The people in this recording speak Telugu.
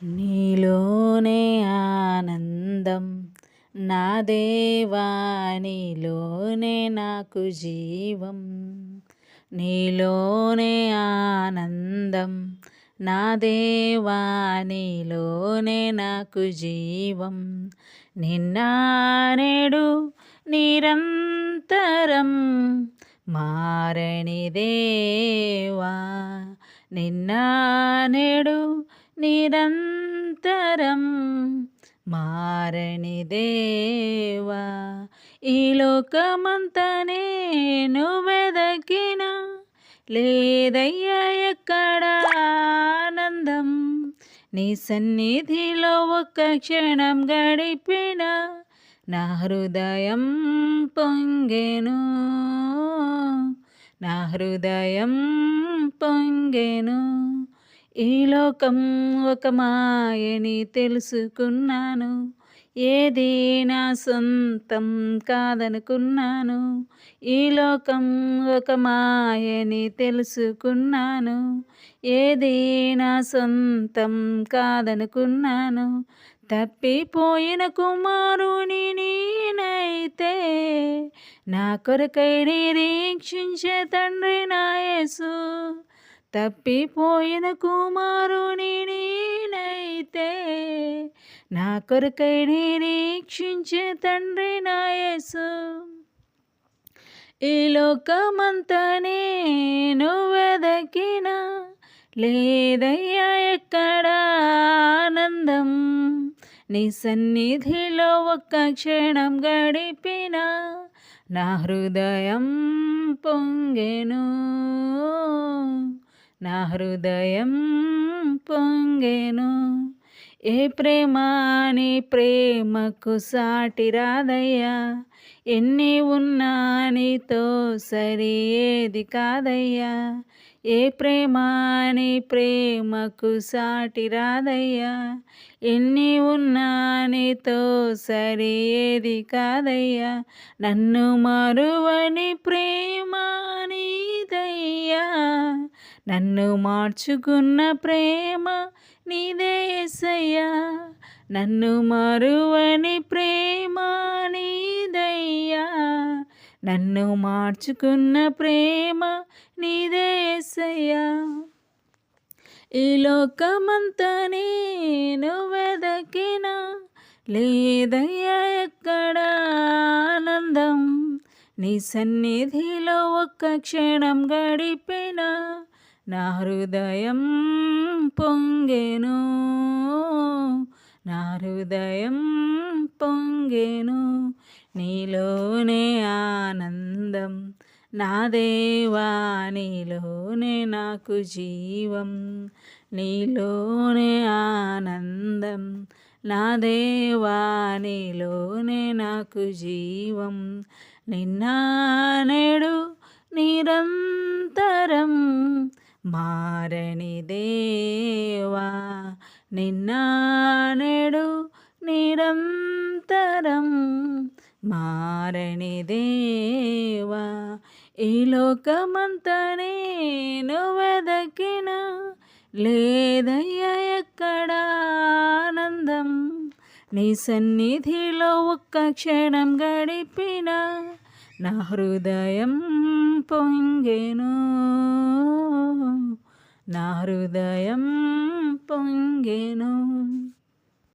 నీలోనే ఆనందం నా దేవా నీలోనే నాకు జీవం. నీలోనే ఆనందం నా దేవా నీలోనే నాకు జీవం. నిన్న నేడు నిరంతరం మారని దేవా, నిన్న నేడు నిరంతరం మారని దేవా. ఈ లోకమంతా నేను వెదకిన లేదయ్యా ఎక్కడ ఆనందం. నీ సన్నిధిలో ఒక్క క్షణం గడిపిన నా హృదయం పొంగెను, నా హృదయం పొంగెను. ఈ లోకం ఒక మాయని తెలుసుకున్నాను, ఏది నా సొంతం కాదనుకున్నాను. ఈ లోకం ఒక మాయని తెలుసుకున్నాను, ఏది నా సొంతం కాదనుకున్నాను. తప్పిపోయిన కుమారుని నేనైతే నా కొరకై నిరీక్షించే తండ్రి నా యేసు. తప్పిపోయిన కుమారుని నేనైతే నా కొరకై నిరీక్షించే తండ్రి నా యేసు. ఈ లోకమంతా నేను వెదకిన లేదయ్యా ఎక్కడ ఆనందం. నీ సన్నిధిలో ఒక్క క్షణం గడిపిన నా హృదయం పొంగెను, నా హృదయం పొంగెను. ఏ ప్రేమ నీ ప్రేమకు సాటి రాదయ్యా, ఎన్ని ఉన్నా నీతో సరి ఏది కాదయ్యా. ఏ ప్రేమ నీ ప్రేమకు సాటి రాదయ్యా, ఎన్ని ఉన్నా నీతో సరి ఏది కాదయ్యా. నన్ను మరువని ప్రేమ నీదయ్యా, నన్ను మార్చుకున్న ప్రేమ నీదే యేసయ్యా. నన్ను మరువని ప్రేమ నీదయ్యా, నన్ను మార్చుకున్న ప్రేమ నీదే యేసయ్యా. ఈ లోకమంతా నేను వెదకిన లేదయ్యా ఎక్కడ ఆనందం. నీ సన్నిధిలో ఒక్క క్షణం గడిపిన నా హృదయం పొంగెను, నా హృదయం పొంగెను. నీలోనే ఆనందం నా దేవా నీలోనే నాకు జీవం. నీలోనే ఆనందం నా దేవా నీలోనే నాకు జీవం. నిన్న నేడు నిరంతరం మారని దేవా, నిన్న నేడు నిరంతరం మారని దేవా. ఈ లోకమంతా నేను వెదకిన లేదయ్యా ఎక్కడ ఆనందం. నీ సన్నిధిలో ఒక్క క్షణం గడిపిన నా హృదయం పొంగెను, నా హృదయం పొంగెను.